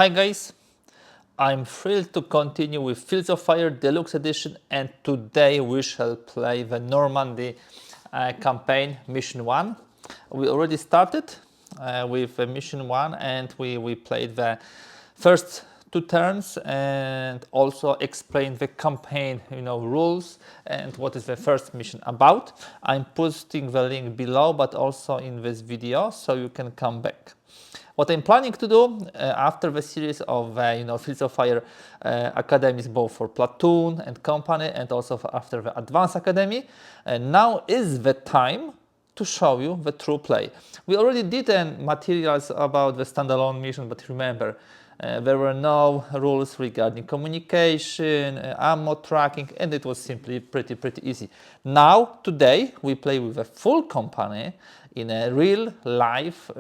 Hi guys, I'm thrilled to continue with Fields of Fire Deluxe Edition, and today we shall play the Normandy campaign Mission 1. We already started with Mission 1 and we played the first two turns and also explained the campaign rules and what is the first mission about. I'm posting the link below but also in this video so you can come back. What I'm planning to do after the series of Fields of Fire academies, both for platoon and company, and also after the Advanced Academy, now is the time to show you the true play. We already did materials about the standalone mission, but remember, there were no rules regarding communication, ammo tracking, and it was simply pretty easy. Now, today, we play with a full company in a real life,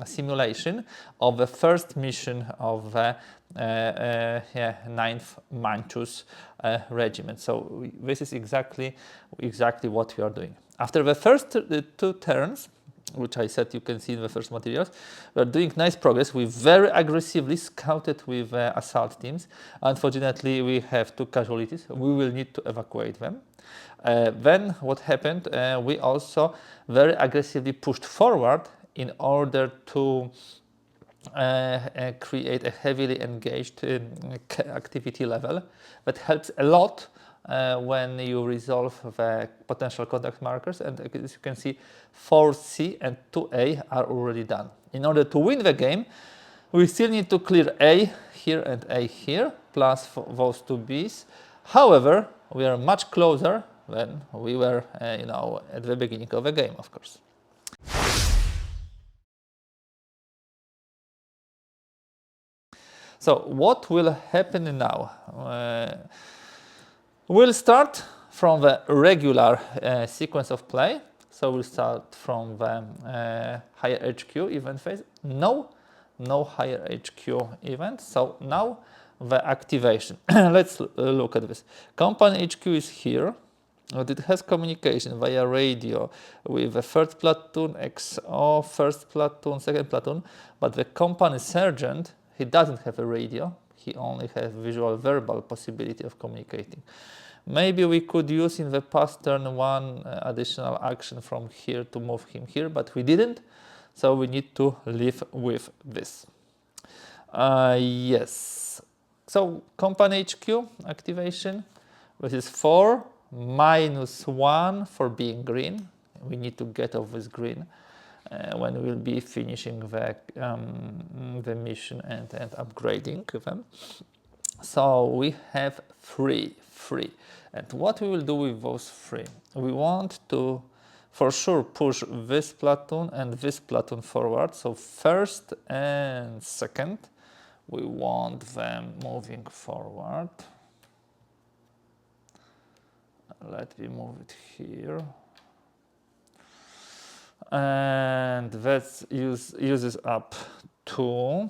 simulation of the first mission of the 9th Manchus Regiment. So this is exactly what we are doing. After the first two turns, which I said you can see in the first materials, we are doing nice progress. We very aggressively scouted with assault teams. Unfortunately, we have 2 casualties. We will need to evacuate them. Then what happened, we also very aggressively pushed forward in order to create a heavily engaged activity level that helps a lot when you resolve the potential contact markers, and as you can see 4C and 2A are already done. In order to win the game, we still need to clear A here and A here, plus those 2 Bs. However, we are much closer than we were at the beginning of the game, of course. So what will happen now? We'll start from the regular sequence of play. So we'll start from the higher HQ event phase. No higher HQ event. So now the activation. Let's look at this. Company HQ is here. But it has communication via radio with the 3rd platoon, XO, 1st platoon, 2nd platoon. But the company sergeant, he doesn't have a radio. He only has visual verbal possibility of communicating. Maybe we could use in the past turn 1 additional action from here to move him here, but we didn't. So we need to live with this. Yes. So company HQ activation. This is 4 -1 for being green. We need to get off this green when we'll be finishing the mission and upgrading them. So we have 3. And what we will do with those 3? We want to, for sure, push this platoon and this platoon forward. So 1st and 2nd, we want them moving forward. Let me move it here. And that uses up 2.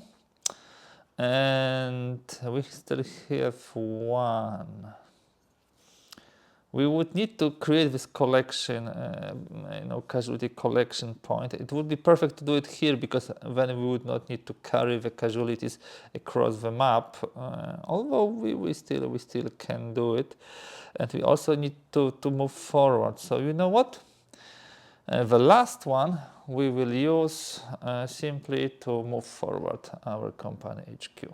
And we still have 1. We would need to create this collection, casualty collection point. It would be perfect to do it here because then we would not need to carry the casualties across the map. Although we still can do it, and we also need to move forward. So you know what? The last one we will use simply to move forward our company HQ.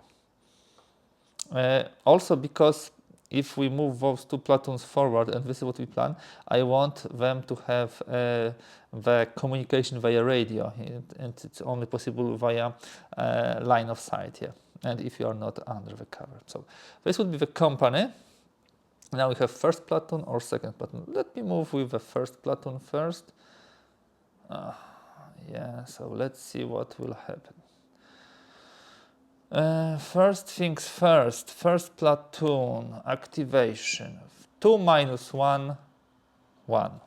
Also because if we move those 2 platoons forward, and this is what we plan, I want them to have the communication via radio, and it's only possible via line of sight here, and if you are not under the cover. So this would be the company. Now we have 1st platoon or 2nd platoon. Let me move with the 1st platoon first. Yeah, so let's see what will happen. First things first, 1st platoon activation. 2 -1, 1.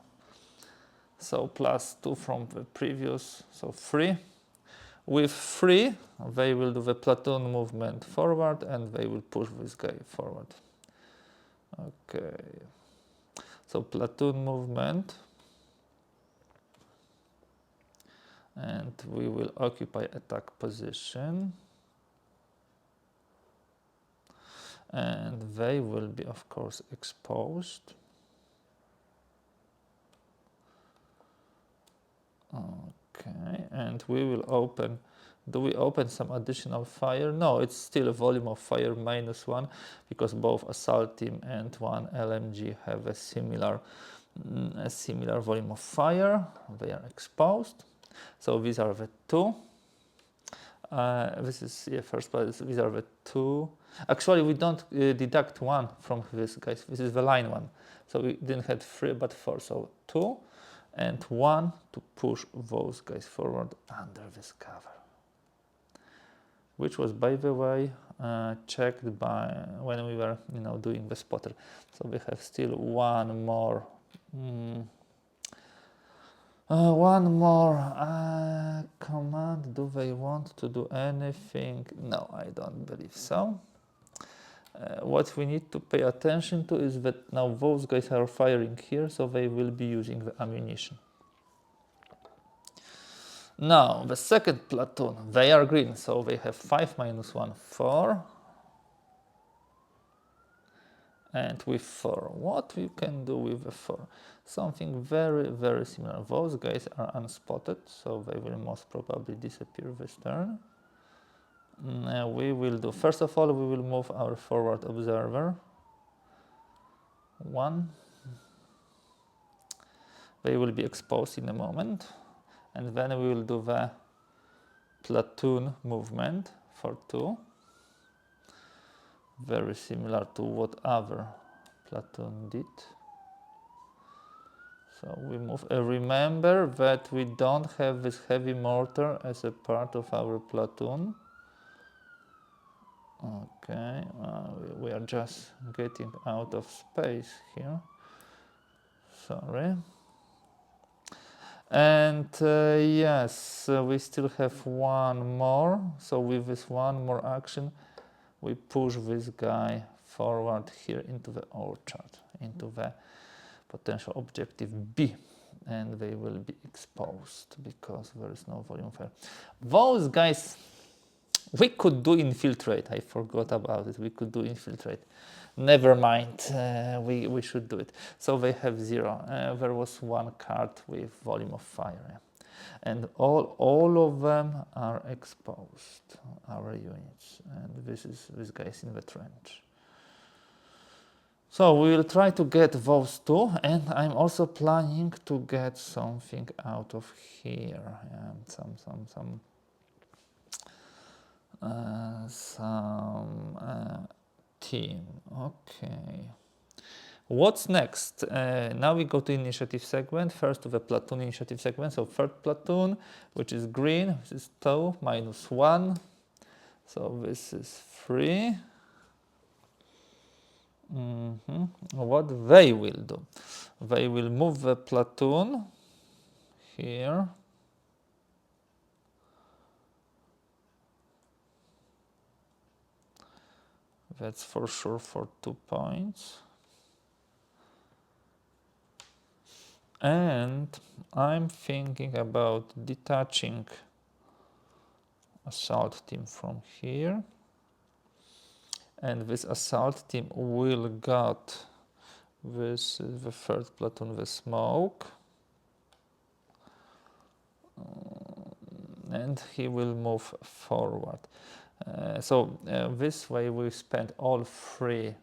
So plus 2 from the previous, so 3. With 3, they will do the platoon movement forward and they will push this guy forward. Okay. So platoon movement. And we will occupy attack position. and they will be, of course, exposed. Okay, and we will open. Do we open some additional fire? No, it's still a volume of fire -1 because both assault team and one LMG have a similar volume of fire. They are exposed. So these are the two. This is first place. These are the two. Actually, we don't deduct one from this, guys. This is the line one. So we didn't have 3 but 4. So 2 and 1 to push those guys forward under this cover, which was, by the way, checked by when we were, doing the spotter. So we have still one more command. Do they want to do anything? No, I don't believe so. What we need to pay attention to is that now those guys are firing here, so they will be using the ammunition. Now, the second platoon, they are green, so they have 5 -1, 4. And with 4, what we can do with the 4? Something very, very similar. Those guys are unspotted, so they will most probably disappear this turn. We will do, first of all, we will move our forward observer. 1. They will be exposed in a moment. And then we will do the platoon movement for 2. Very similar to what other platoon did. So we move. Remember that we don't have this heavy mortar as a part of our platoon. Okay, we are just getting out of space here. Sorry. And yes, we still have one more. So with this one more action, we push this guy forward here into the orchard, into the potential objective B, and they will be exposed because there is no volume fire. Those guys, we could do infiltrate. I forgot about it. We could do infiltrate. Never mind. We should do it. So they have 0. There was one card with volume of fire, and all of them are exposed. Our units, and this guy is in the trench. So we will try to get those 2, and I'm also planning to get something out of here. Some team. Okay. What's next? Now we go to initiative segment. First to the platoon initiative segment. So third platoon, which is green, this is 2 -1. So this is 3. What they will do? They will move the platoon here. That's for sure for 2 points. And I'm thinking about detaching assault team from here. And this assault team will got this, the third platoon, the smoke. And he will move forward. This way we spend all 3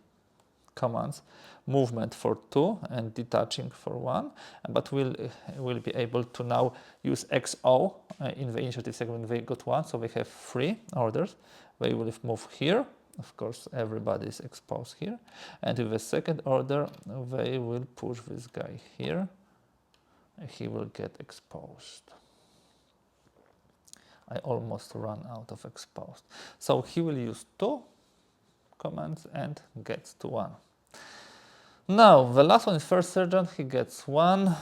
commands, movement for 2 and detaching for 1, but we'll be able to now use XO in the initiative segment. They got 1, so they have 3 orders. They will move here. Of course, everybody is exposed here. And with the second order, they will push this guy here. He will get exposed. I almost ran out of exposed. So he will use 2 commands and gets to 1. Now, the last one is first sergeant. He gets 1.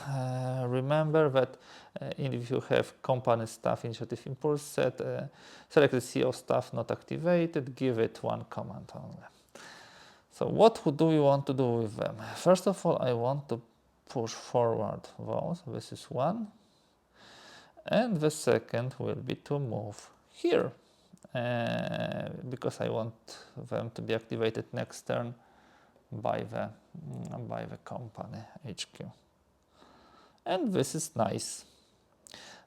Remember that if you have company staff initiative impulse set, select the CO staff not activated, give it 1 command only. So what do we want to do with them? First of all, I want to push forward those. This is 1. And the second will be to move here. because I want them to be activated next turn by the company HQ. And this is nice.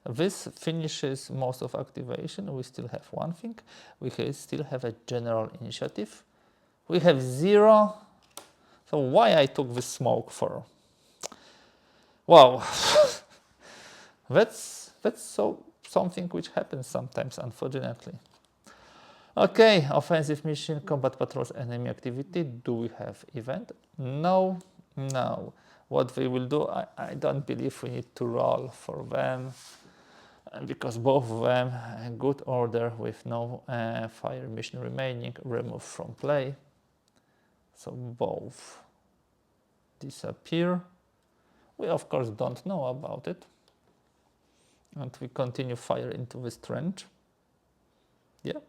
This finishes most of activation. We still have one thing. We still have a general initiative. We have 0. So why I took this smoke for? Wow, that's something which happens sometimes, unfortunately. Okay, offensive mission, combat patrols, enemy activity. Do we have event? No, no. What we will do, I don't believe we need to roll for them, because both of them good order with no fire mission remaining, remove from play. So both disappear. We of course don't know about it. And we continue fire into this trench. Yeah,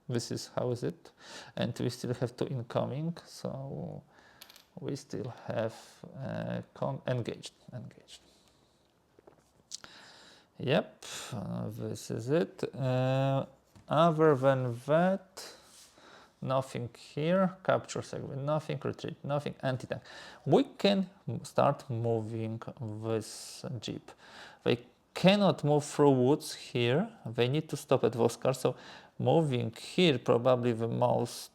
this is how is it. And we still have 2 incoming, so we still have engaged. Yep, this is it. Other than that, nothing here. Capture segment, nothing. Retreat, nothing. Anti-tank. We can start moving this jeep. They cannot move through woods here. They need to stop at Voskar. So moving here probably the most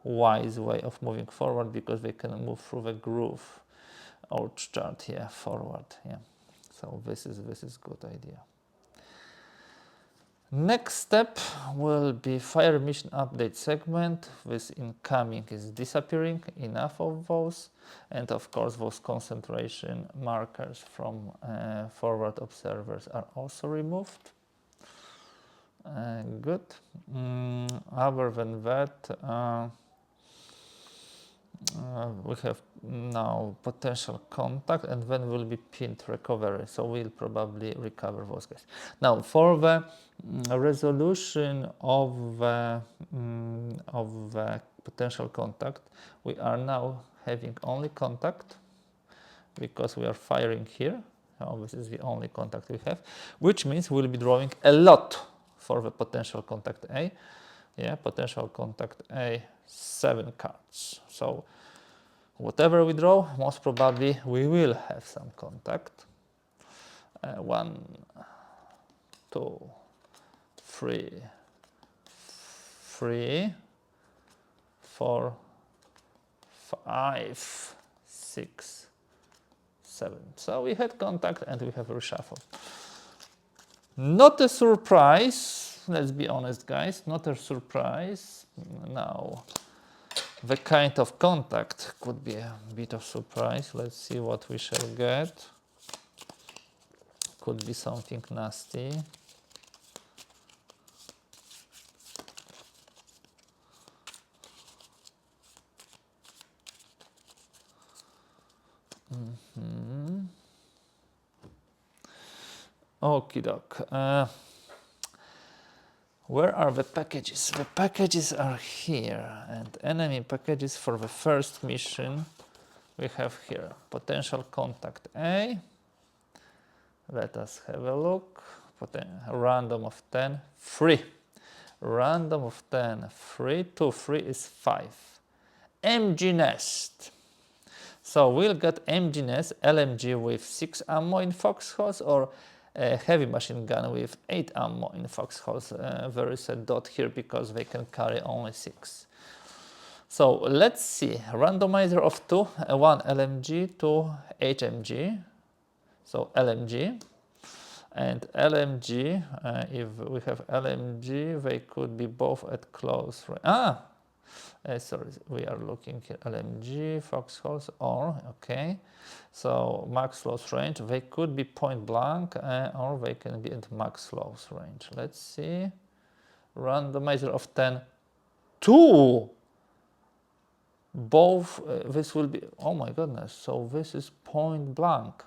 wise way of moving forward, because they can move through the groove orchard here forward. Yeah. So this is good idea. Next step will be fire mission update segment. This incoming is disappearing, enough of those. And of course those concentration markers from forward observers are also removed. Good. Other than that, we have now potential contact, and then will be pinned recovery, so we'll probably recover those guys. Now for the resolution of the potential contact, we are now having only contact because we are firing here. So this is the only contact we have, which means we'll be drawing a lot for the potential contact A. Yeah, potential contact A, 7 cards. So whatever we draw, most probably we will have some contact. 1, 2, 3, 4, 5, 6, 7. So we had contact and we have a reshuffle. Not a surprise. Let's be honest, guys, not a surprise. Now, the kind of contact could be a bit of surprise. Let's see what we shall get. Could be something nasty. Okie doke. Where are the packages? The packages are here, and enemy packages for the first mission we have here. Potential contact A. Let us have a look. Random of 10, 3. Random of 10, 3. 2, 3 is 5. MG Nest. So we'll get MG Nest, LMG with 6 ammo in foxholes, or a heavy machine gun with 8 ammo in foxholes. There is a dot here because they can carry only 6. So let's see. Randomizer of 2, 1 LMG, 2 HMG. So LMG. And LMG, if we have LMG, they could be both at close range. Sorry, we are looking here. LMG, foxholes, or, okay. So max close range, they could be point blank, or they can be at max close range. Let's see. Randomizer of 10, 2. Both, this will be, oh my goodness, so this is point blank.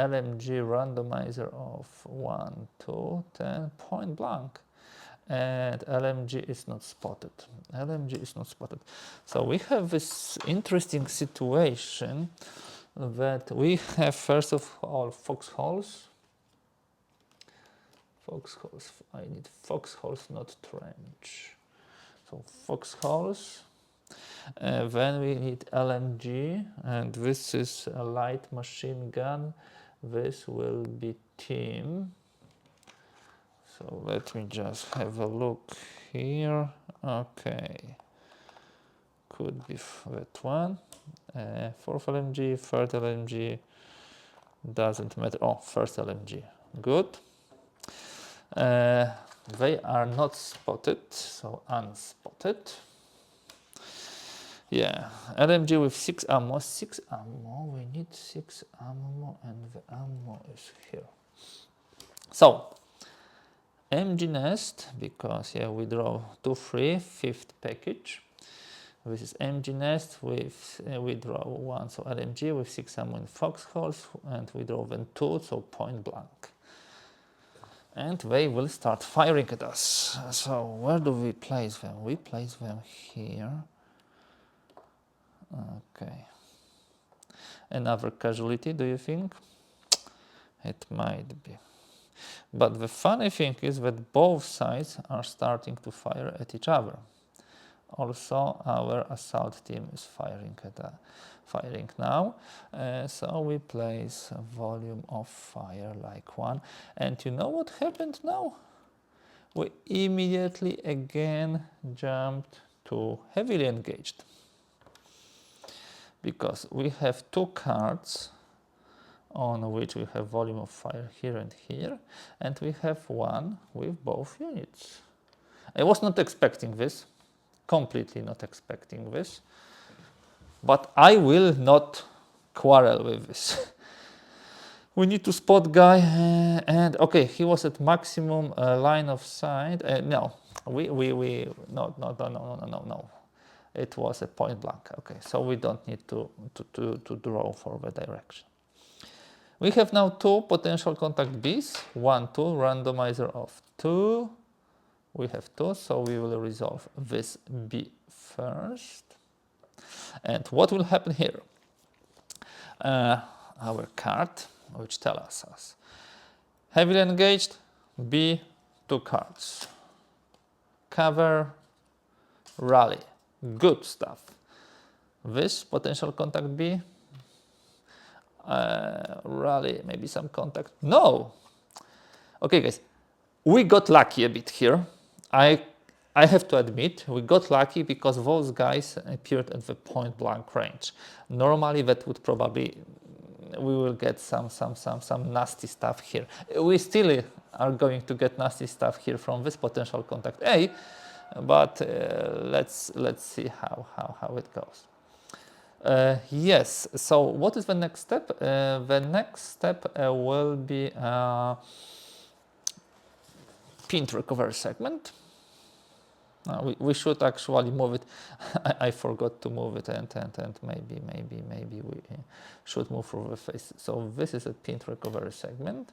LMG randomizer of 1, 2, 10, point blank. And LMG is not spotted. LMG is not spotted. So we have this interesting situation that we have, first of all, foxholes. Foxholes. I need foxholes, not trench. So foxholes. Then we need LMG, and this is a light machine gun. This will be team. So let me just have a look here. Okay, could be that one. Fourth LMG, third LMG, doesn't matter. Oh, first LMG, good. They are not spotted, so unspotted. Yeah, LMG with 6 ammo. 6 ammo, we need 6 ammo, and the ammo is here. So, MG nest, because yeah, we draw 2, 3, fifth package. This is MG nest with, we draw 1, so LMG with 6 ammo in foxholes, and we draw then 2, so point blank. And they will start firing at us. So where do we place them? We place them here. Okay. Another casualty, do you think? It might be. But the funny thing is that both sides are starting to fire at each other. Also, our assault team is firing now. So we place a volume of fire like 1. And you know what happened now? We immediately again jumped to heavily engaged. Because we have 2 cards on which we have volume of fire here and here, and we have one with both units. I was not expecting this, completely not expecting this, but I will not quarrel with this. We need to spot guy, and okay, he was at maximum line of sight. No, no. It was a point blank. Okay, so we don't need to draw for the direction. We have now 2 potential contact Bs, 1, 2, randomizer of 2. We have 2, so we will resolve this B first. And what will happen here? Our card, which tells us heavily engaged, B, 2 cards. Cover, rally. Good stuff. This potential contact B, rally, maybe some contact. No! Okay, guys, we got lucky a bit here. I have to admit, we got lucky because those guys appeared at the point blank range. Normally, that would probably, we will get some nasty stuff here. We still are going to get nasty stuff here from this potential contact A, but let's see how it goes. Yes, so what is the next step? The next step will be pinned recovery segment. We should actually move it. I forgot to move it, and maybe we should move through the face. So this is a pinned recovery segment.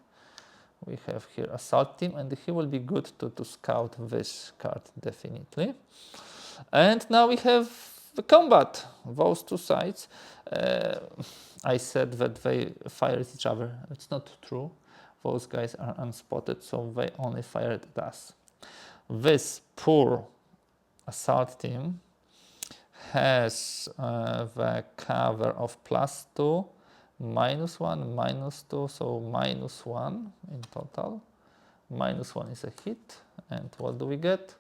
We have here assault team, and he will be good to scout this card definitely. And now we have the combat, those 2 sides. I said that they fire at each other. It's not true. Those guys are unspotted, so they only fired at us. This poor assault team has the cover of +2, -1, -2, so -1 in total. -1 is a hit, and what do we get?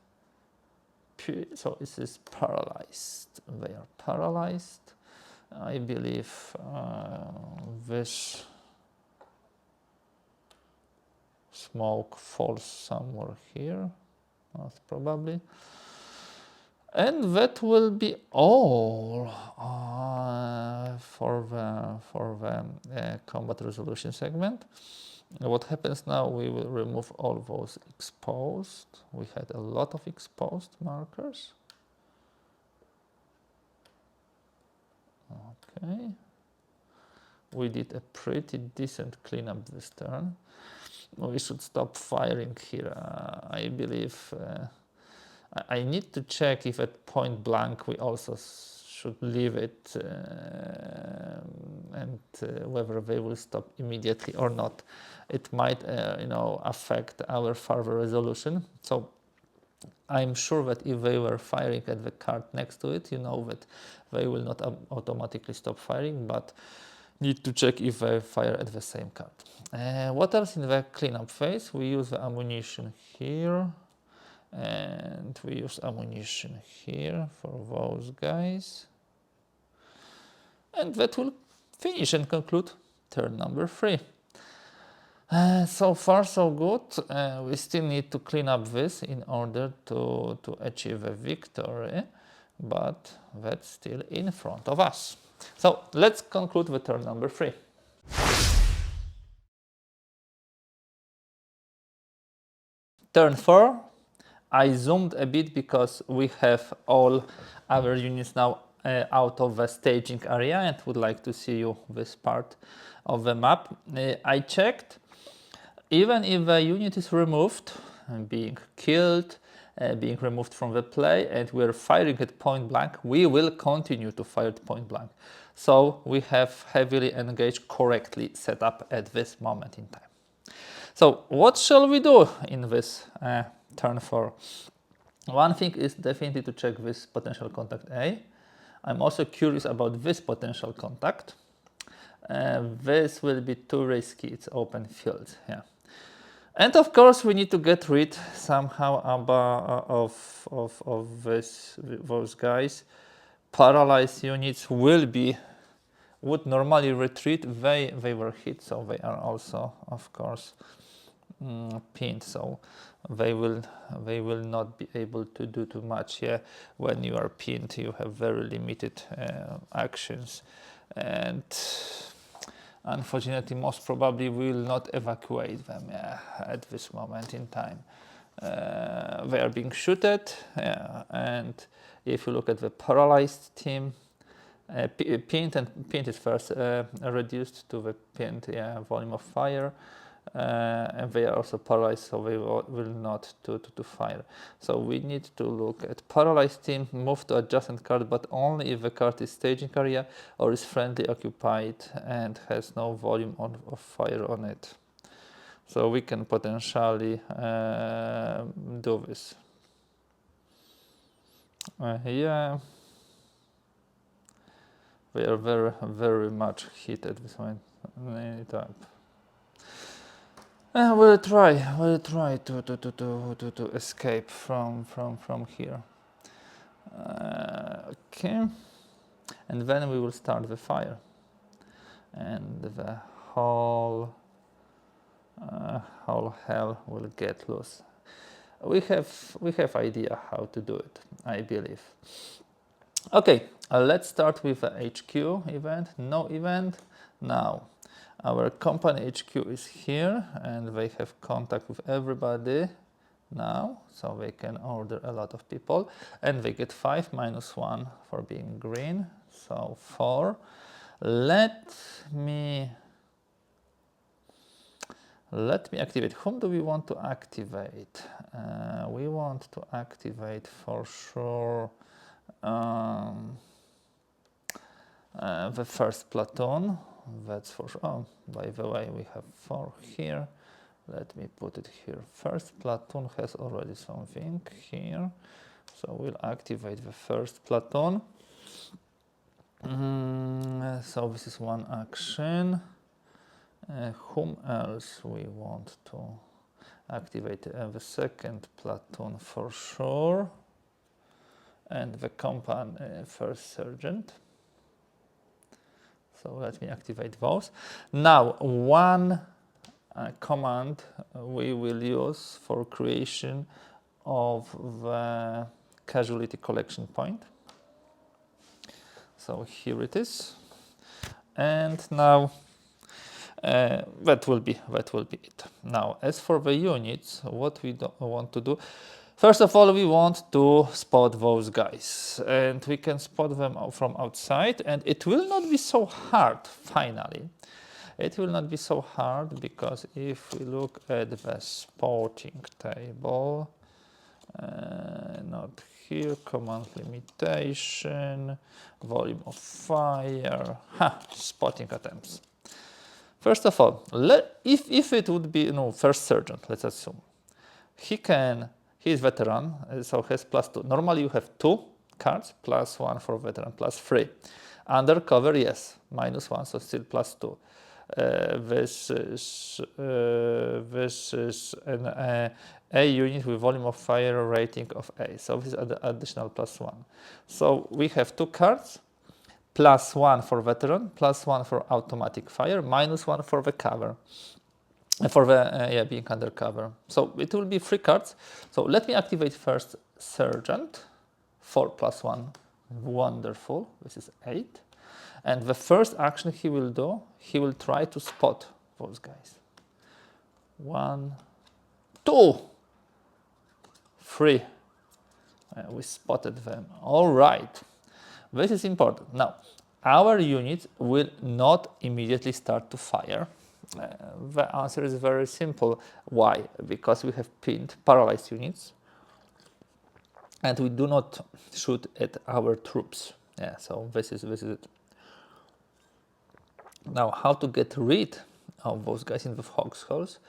So this is paralyzed. They are paralyzed. I believe this smoke falls somewhere here, most probably. And that will be all for the combat resolution segment. What happens now, we will remove all those exposed. We had a lot of exposed markers. Okay. We did a pretty decent cleanup this turn. We should stop firing here. I believe I need to check if at point blank we also should leave it and whether they will stop immediately or not. It might affect our further resolution. So I'm sure that if they were firing at the card next to it, you know that they will not automatically stop firing, but need to check if they fire at the same card. What else in the cleanup phase? We use the ammunition here, and we use ammunition here for those guys. And that will finish and conclude turn number 3. So far so good. We still need to clean up this in order to achieve a victory, but that's still in front of us. So let's conclude the turn number 3. Turn 4, I zoomed a bit because we have all our units now out of the staging area and would like to see you this part of the map. I checked, even if the unit is removed, being killed, being removed from the play, and we're firing at point blank, we will continue to fire at point blank. So we have heavily engaged, correctly set up at this moment in time. So what shall we do in this turn 4? One thing is definitely to check this potential contact A. I'm also curious about this potential contact. This will be too risky, it's open field. Yeah. And of course we need to get rid somehow of those guys. Paralyzed units would normally retreat. They were hit, so they are also of course pinned, so they will not be able to do too much. Yeah, when you are pinned you have very limited actions, and unfortunately most probably we will not evacuate them at this moment in time. They are being shooted, and if you look at the paralyzed team, pinned is first reduced to the pinned volume of fire, and they are also paralyzed, so they will not to fire. So we need to look at paralyzed team, move to adjacent card, but only if the card is staging area or is friendly occupied and has no volume of fire on it. So we can potentially do this. Yeah, they are very much hit at this moment. We'll try to escape from here. Okay, and then we will start the fire, and the whole hell will get loose. We have idea how to do it, I believe. Okay, let's start with the HQ event. No event now. Our company HQ is here, and they have contact with everybody now, so they can order a lot of people, and they get 5 minus 1 for being green, so 4. Let me activate. Whom do we want to activate? We want to activate for sure the first platoon. That's for sure. Oh, by the way, we have 4 here. Let me put it here. First platoon has already something here, so we'll activate the first platoon. So this is one action. Whom else we want to activate? The second platoon for sure, and the company first sergeant. So let me activate those. Now, one command we will use for creation of the casualty collection point. So here it is, and now that will be it. Now, as for the units, what we want to do. First of all, we want to spot those guys, and we can spot them from outside, and it will not be so hard, finally. It will not be so hard, because if we look at the spotting table, Not here, command limitation, volume of fire, spotting attempts. First of all, if it would be first sergeant, let's assume, he is veteran, so has +2. Normally you have 2 cards, +1 for veteran, +3. Undercover, yes, -1, so still +2. This is an A unit with volume of fire rating of A, so this is additional +1. So we have 2 cards, +1 for veteran, +1 for automatic fire, -1 for the cover. For the being undercover. So it will be 3 cards. So let me activate first sergeant, 4 + 1, wonderful, this is 8. And the first action he will do, he will try to spot those guys. 1, 2, 3. We spotted them. All right. This is important. Now, our units will not immediately start to fire. The answer is very simple. Why? Because we have pinned, paralyzed units, and we do not shoot at our troops. Yeah, so this is it. Now, how to get rid of those guys in the foxholes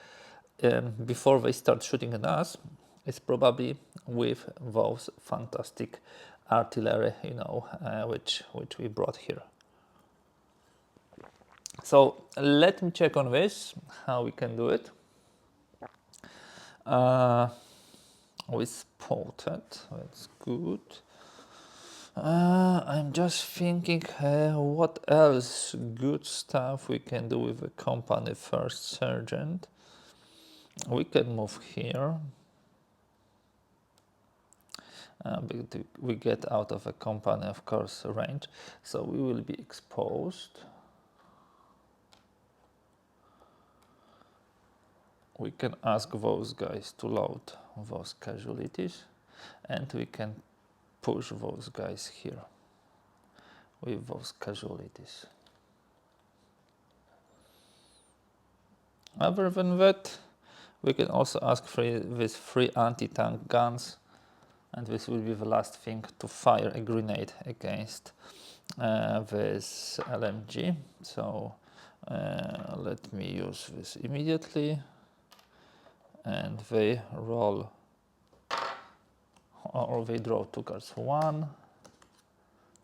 before they start shooting at us is probably with those fantastic artillery, which we brought here. So let me check on this, how we can do it. We spotted, that's good. I'm just thinking what else good stuff we can do with the company first sergeant. We can move here. We get out of a company, of course, range, so we will be exposed. We can ask those guys to load those casualties, and we can push those guys here with those casualties. Other than that, we can also ask for these 3 anti-tank guns, and this will be the last thing to fire a grenade against this LMG. So let me use this immediately. And they roll, or they draw 2 cards. 1,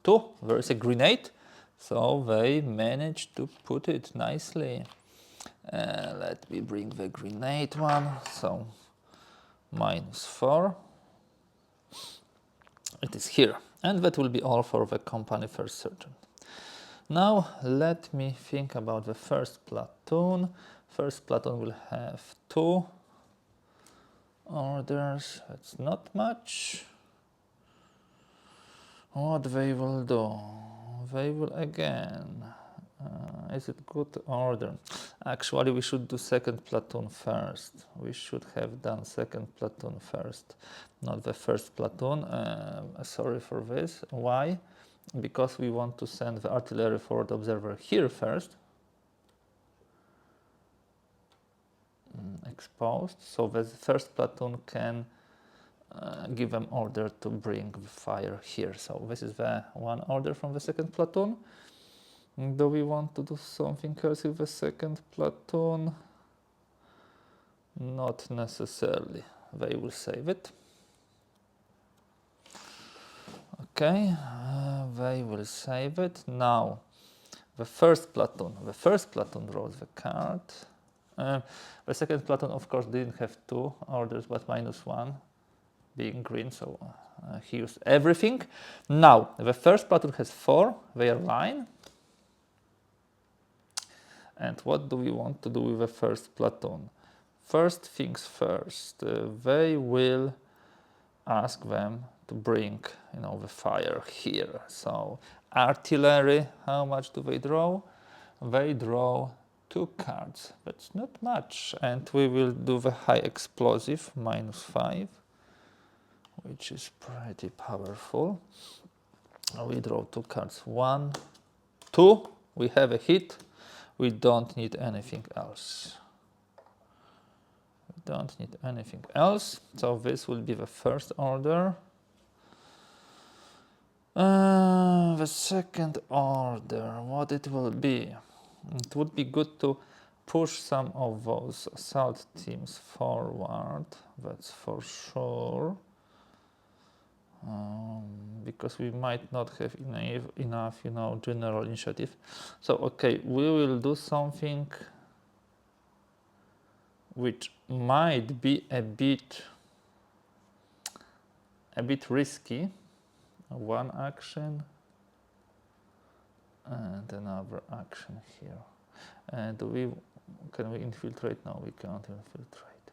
2, there is a grenade, so they managed to put it nicely. Let me bring the grenade one, so -4. It is here, and that will be all for the company first sergeant. Now let me think about the first platoon. First platoon will have 2 orders, that's not much. What they will do? They will again, is it good order? Actually, we should do second platoon first. We should have done second platoon first, not the first platoon. Sorry for this. Why? Because we want to send the artillery forward observer here first. Exposed, so the first platoon can give them order to bring the fire here. So this is the one order from the second platoon. Do we want to do something else with the second platoon? Not necessarily. They will save it. Okay, they will save it. Now, the first platoon draws the card. The second platoon, of course, didn't have 2 orders, but -1 being green, so he used everything. Now, the first platoon has 4, they are line. And what do we want to do with the first platoon? First things first, they will ask them to bring, the fire here. So artillery, how much do they draw? They draw 2 cards, that's not much. And we will do the high explosive, -5, which is pretty powerful. We draw 2 cards, 1, 2, we have a hit. We don't need anything else. We don't need anything else. So this will be the first order. The second order, what it will be? It would be good to push some of those assault teams forward, that's for sure. Because we might not have enough, general initiative. So, okay, we will do something which might be a bit risky. One action and another action here. And can we infiltrate? No, we can't infiltrate.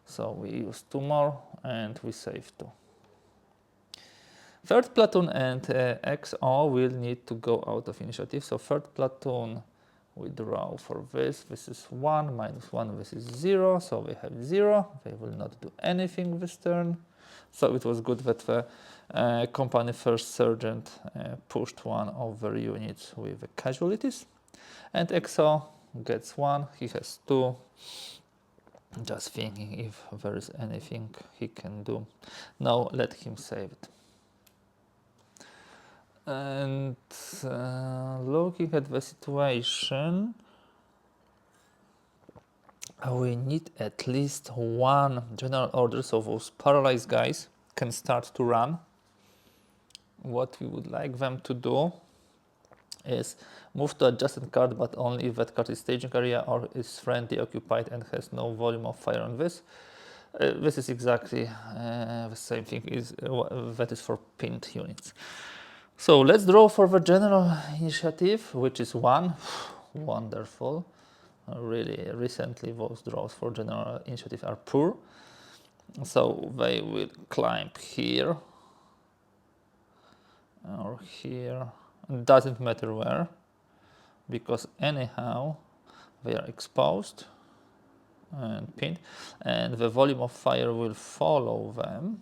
So we use 2 more and we save 2. Third platoon and XO will need to go out of initiative. So third platoon, we draw for this. This is 1 minus 1. This is 0. So we have 0. They will not do anything this turn. So it was good that the company first sergeant pushed one of their units with the casualties. And XO gets 1. He has 2. Just thinking if there is anything he can do. No, let him save it. And looking at the situation, we need at least 1 general order, so those paralyzed guys can start to run. What we would like them to do is move to adjacent card, but only if that card is staging area or is friendly occupied and has no volume of fire on this. This is exactly the same thing that is for pinned units. So let's draw for the general initiative, which is 1. Wonderful. Really, recently those draws for general initiative are poor. So they will climb here or here. It doesn't matter where, because anyhow they are exposed and pinned, and the volume of fire will follow them.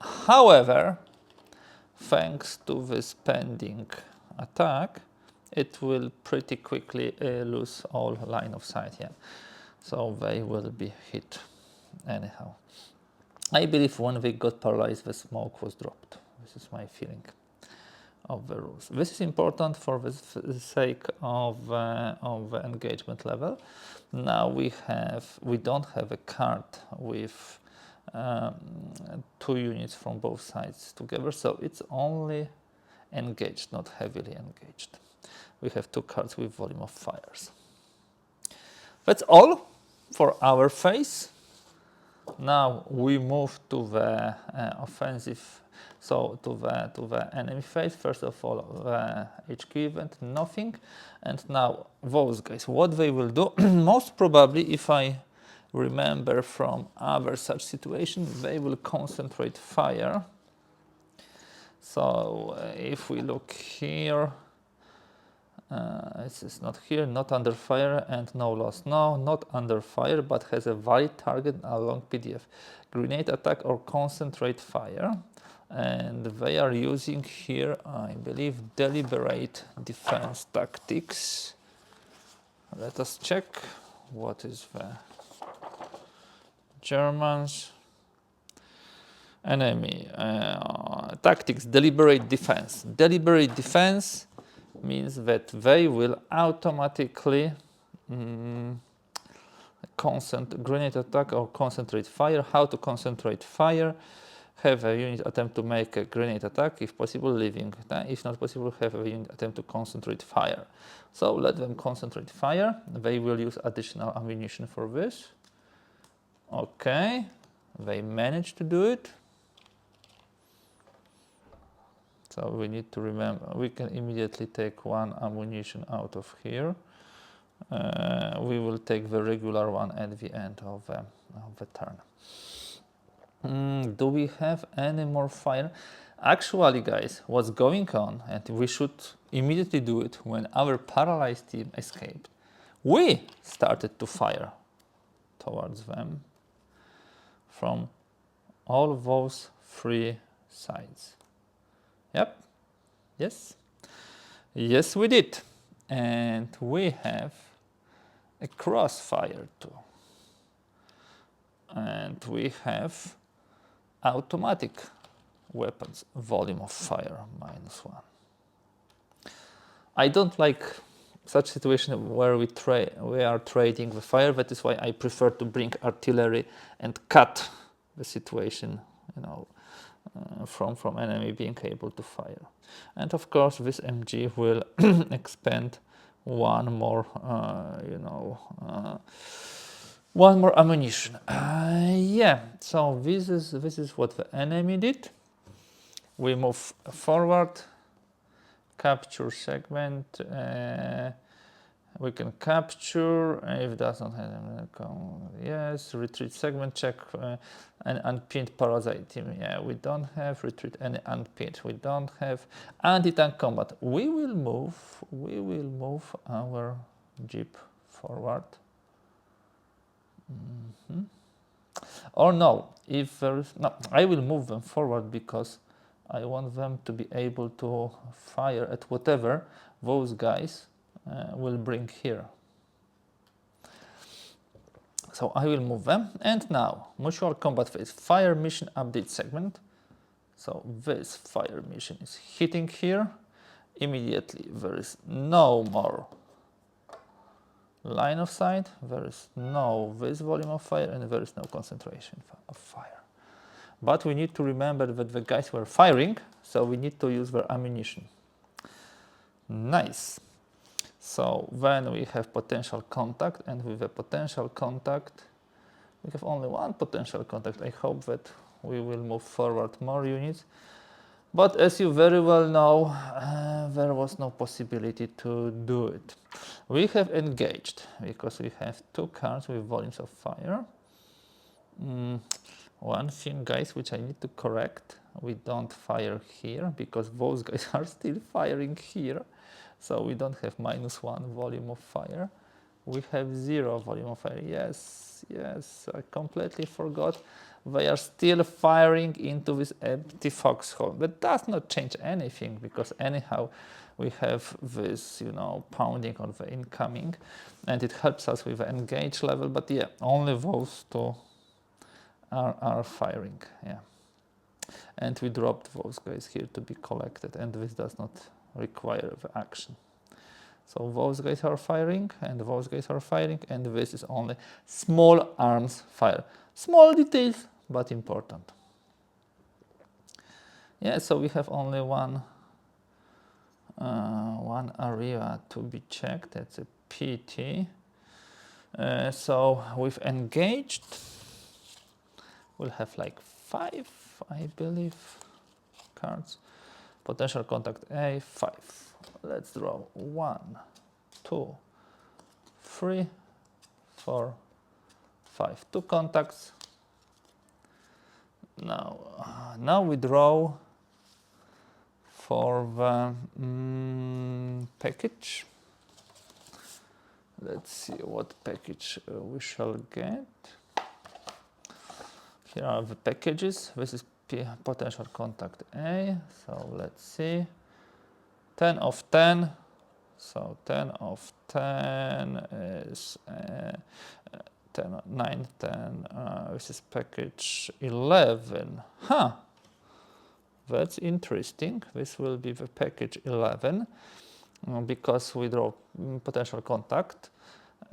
However, thanks to this pending attack, it will pretty quickly lose all line of sight. Yeah, so they will be hit anyhow. I believe when they got paralyzed, the smoke was dropped. This is my feeling of the rules. This is important for the sake of the engagement level. Now we don't have a card with 2 units from both sides together, so it's only engaged, not heavily engaged. We have 2 cards with volume of fires. That's all for our phase. Now we move to the offensive, so to the enemy phase. First of all, the HQ event, nothing. And now those guys, what they will do, most probably, if I remember from other such situations, they will concentrate fire. So if we look here, this is not here, not under fire and no loss. No, not under fire, but has a valid target along PDF. Grenade attack or concentrate fire. And they are using here, I believe, deliberate defense tactics. Let us check what is the Germans. Enemy tactics, deliberate defense. Deliberate defense means that they will automatically grenade attack or concentrate fire. How to concentrate fire? Have a unit attempt to make a grenade attack, if possible, leaving. If not possible, have a unit attempt to concentrate fire. So let them concentrate fire. They will use additional ammunition for this. Okay, they managed to do it. So we need to remember, we can immediately take 1 ammunition out of here. We will take the regular one at the end of the turn. Do we have any more fire? Actually, guys, what's going on, and we should immediately do it when our paralyzed team escaped. We started to fire towards them from all of those 3 sides. Yep. Yes. Yes, we did. And we have a crossfire too. And we have automatic weapons, volume of fire, -1. I don't like such situation where we are trading the fire. That is why I prefer to bring artillery and cut the situation, you know, from enemy being able to fire. And of course, this MG will expand one more, one more ammunition. Yeah. So this is what the enemy did. We move forward. Capture segment. We can capture if it doesn't have yes. Retreat segment check an unpinned parasite team. Yeah, we don't have retreat any unpinned. We don't have anti-tank combat. We will move our jeep forward. Or no, if there is no, I will move them forward because I want them to be able to fire at whatever those guys will bring here. So I will move them. And now, mutual combat phase, fire mission update segment. So this fire mission is hitting here. Immediately there is no more line of sight, there is no this volume of fire, and there is no concentration of fire. But we need to remember that the guys were firing, so we need to use their ammunition. Nice. So then we have potential contact, and with the potential contact, we have only one potential contact. I hope that we will move forward more units. But as you very well know, there was no possibility to do it. We have engaged because we have two cars with volumes of fire. One thing, guys, which I need to correct, we don't fire here because those guys are still firing here. So we don't have -1 volume of fire. We have 0 volume of fire. Yes, I completely forgot. They are still firing into this empty foxhole. That does not change anything because anyhow we have this, pounding on the incoming, and it helps us with the engage level. But yeah, only those two are firing. Yeah, and we dropped those guys here to be collected, and this does not require the action. So those guys are firing, and those guys are firing, and this is only small arms fire. Small details, but important. Yeah, so we have only one area to be checked. That's a PT. So we've engaged. We'll have like 5, I believe, cards. Potential contact A, 5. Let's draw 1, 2, 3, 4, 5. 2 contacts. Now we draw for the package. Let's see what package we shall get. Here are the packages. This is potential contact A. So let's see. 10 of 10. So 10 of 10 is 10, 9, 10. This is package 11. Huh. That's interesting. This will be the package 11 because we draw potential contact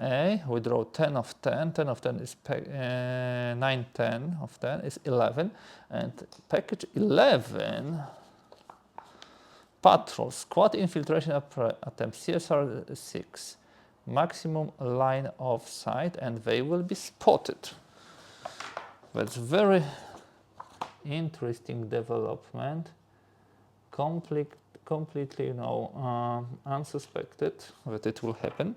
A. We draw 10 of 10. 10 of 10 is 9, 10 of 10 is 11. And package 11, patrol, squad infiltration attempt, CSR 6. Maximum line of sight, and they will be spotted. That's very interesting development. Completely, unsuspected that it will happen.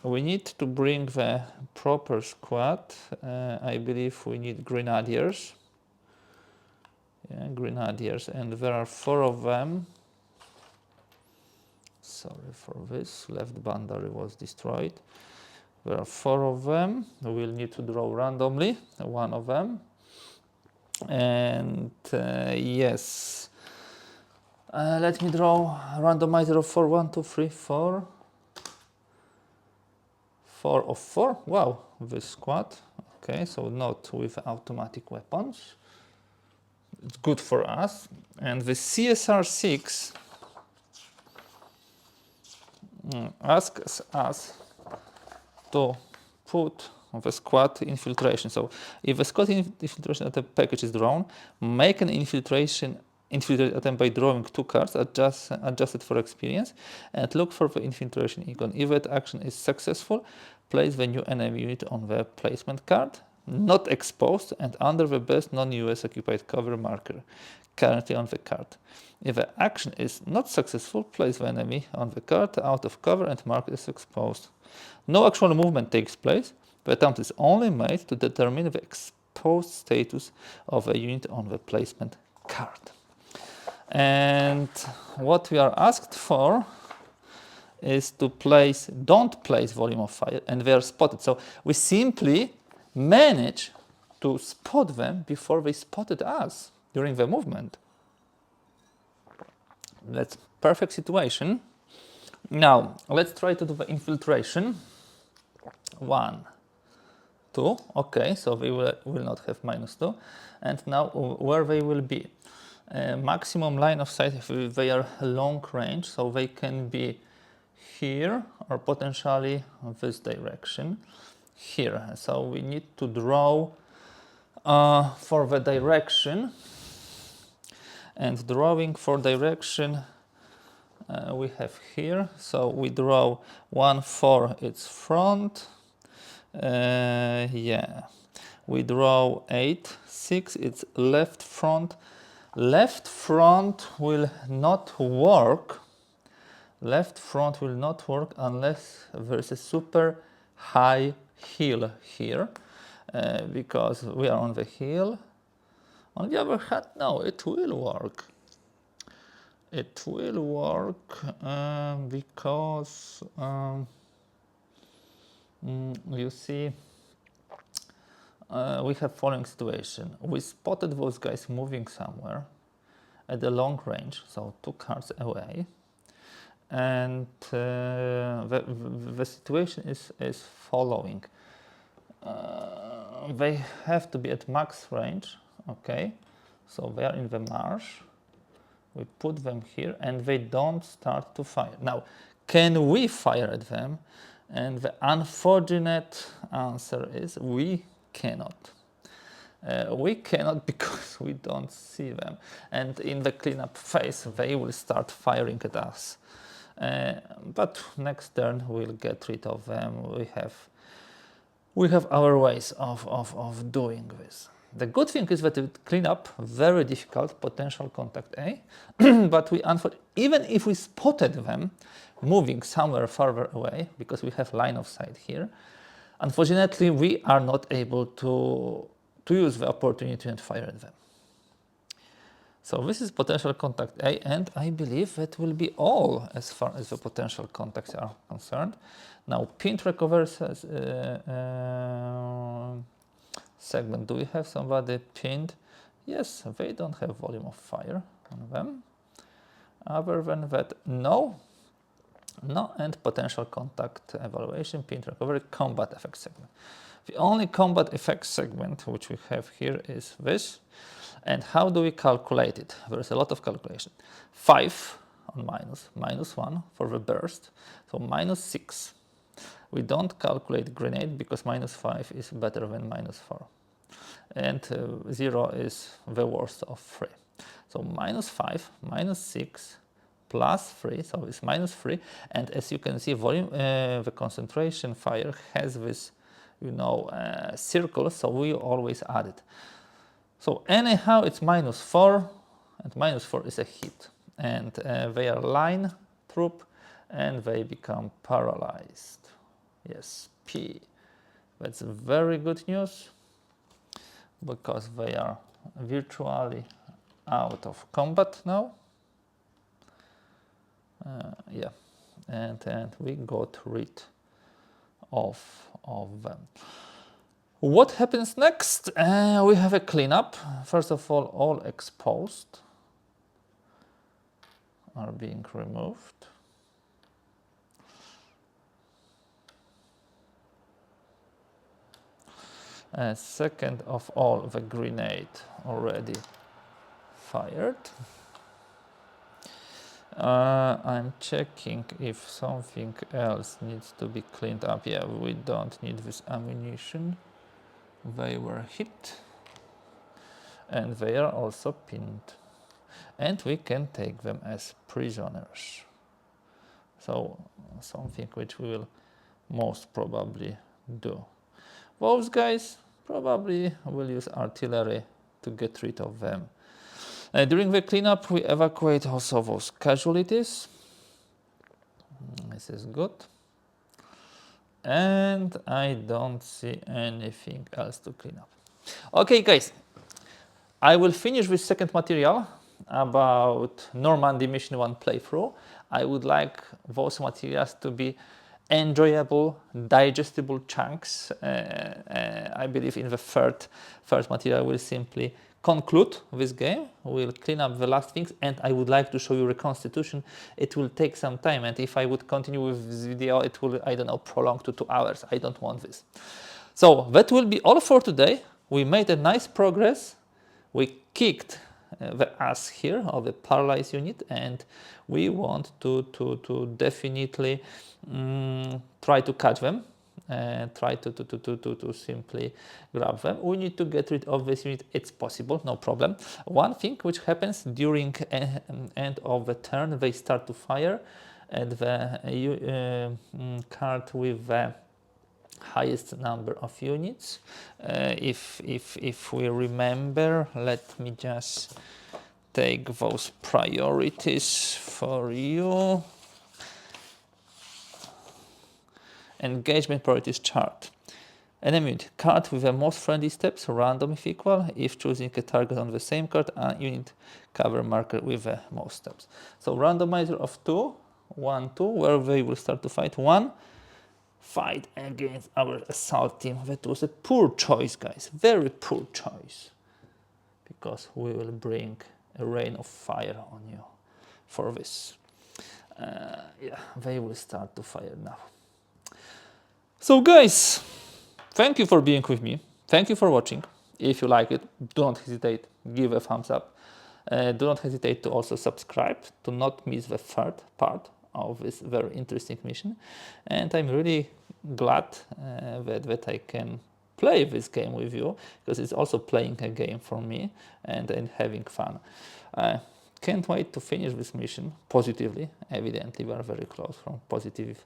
We need to bring the proper squad. I believe we need grenadiers. Yeah, grenadiers, and there are 4 of them. Sorry for this, left boundary was destroyed. There are 4 of them. We'll need to draw randomly 1 of them. And yes, let me draw randomizer of 4. 1, 2, 3, 4. 4 of 4. Wow, this squad. Okay, so not with automatic weapons. It's good for us. And the CSR6 asks us to put the squad infiltration. So if a squad infiltration attempt package is drawn, make an infiltrate attempt by drawing 2 cards adjusted for experience, and look for the infiltration icon. If that action is successful, place the new enemy unit on the placement card, not exposed, and under the best non-US occupied cover marker currently on the card. If the action is not successful, place the enemy on the card out of cover and mark as exposed. No actual movement takes place. The attempt is only made to determine the exposed status of a unit on the placement card. And what we are asked for is to don't place volume of fire, and they are spotted. So we simply manage to spot them before they spotted us during the movement. That's perfect situation. Now, let's try to do the infiltration. 1, 2. Okay, so they will not have -2. And now where they will be? Maximum line of sight if they are long range, so they can be here or potentially this direction here. So we need to draw for the direction, and drawing for direction we have here. So we draw 1, 4, it's front. Yeah, we draw 8, 6, it's left front. Left front will not work. Left front will not work unless there's a super high hill here, because we are on the hill. On the other hand, no, it will work. It will work because you see, we have following situation. We spotted those guys moving somewhere at the long range, so 2 cards away, and the situation is following. They have to be at max range, okay, so they are in the marsh. We put them here and they don't start to fire. Now, can we fire at them? And the unfortunate answer is we cannot. We cannot because we don't see them. And in the cleanup phase, they will start firing at us. But next turn, we'll get rid of them. We have our ways of doing this. The good thing is that the cleanup, very difficult, potential contact A, but even if we spotted them moving somewhere farther away, because we have line of sight here, unfortunately we are not able to use the opportunity and fire at them. So this is potential contact A, and I believe that will be all as far as the potential contacts are concerned. Now, pinned recovery segment. Do we have somebody pinned? Yes, they don't have volume of fire on them. Other than that, no. No, and potential contact evaluation, pinned recovery, combat effect segment. The only combat effect segment which we have here is this. And how do we calculate it? There's a lot of calculation. 5 on -1 for the burst, so -6. We don't calculate grenade because -5 is better than -4. And 0 is the worst of 3. So -5, -6, +3, so it's -3. And as you can see, volume, the concentration fire has this, circle, so we always add it. So anyhow, it's -4, and -4 is a hit. And they are line troop, and they become paralyzed. Yes, P. That's very good news, because they are virtually out of combat now. Yeah, and we got rid of them. What happens next? We have a cleanup. First of all exposed are being removed. Second of all, the grenade already fired. I'm checking if something else needs to be cleaned up. Yeah, we don't need this ammunition. They were hit and they are also pinned. And we can take them as prisoners. So something which we will most probably do. Those guys probably will use artillery to get rid of them. During the cleanup, we evacuate also those casualties. This is good. And I don't see anything else to clean up. Okay, guys, I will finish with second material about Normandy Mission 1 playthrough. I would like those materials to be enjoyable, digestible chunks. I believe in the third material we'll simply conclude this game. We'll clean up the last things and I would like to show you reconstitution. It will take some time and if I would continue with this video it will, I don't know, prolong to 2 hours. I don't want this. So that will be all for today. We made a nice progress. We kicked the ass here of the paralyzed unit and we want to definitely try to catch them and try to simply grab them. We need to get rid of this unit. It's possible, no problem. One thing which happens during end of the turn, they start to fire and the card with the highest number of units. If we remember, let me just take those priorities for you. Engagement priorities chart. Enemy unit card with the most friendly steps, random if equal. If choosing a target on the same card, a unit cover marker with the most steps. So randomizer of 2, 1, 2, where they will start to fight. 1. Fight against our assault team. That was a poor choice, guys. Very poor choice. Because we will bring a rain of fire on you for this. Yeah, they will start to fire now. So guys, thank you for being with me. Thank you for watching. If you like it, do not hesitate, give a thumbs up. Do not hesitate to also subscribe to not miss the third part of this very interesting mission. And I'm really glad that I can play this game with you, because it's also playing a game for me and having fun. Can't wait to finish this mission positively. Evidently we are very close from positive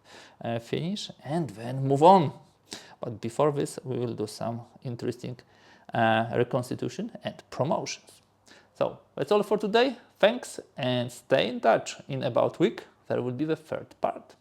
finish and then move on. But before this we will do some interesting reconstitution and promotions. So that's all for today. Thanks and stay in touch. In about a week there will be the third part.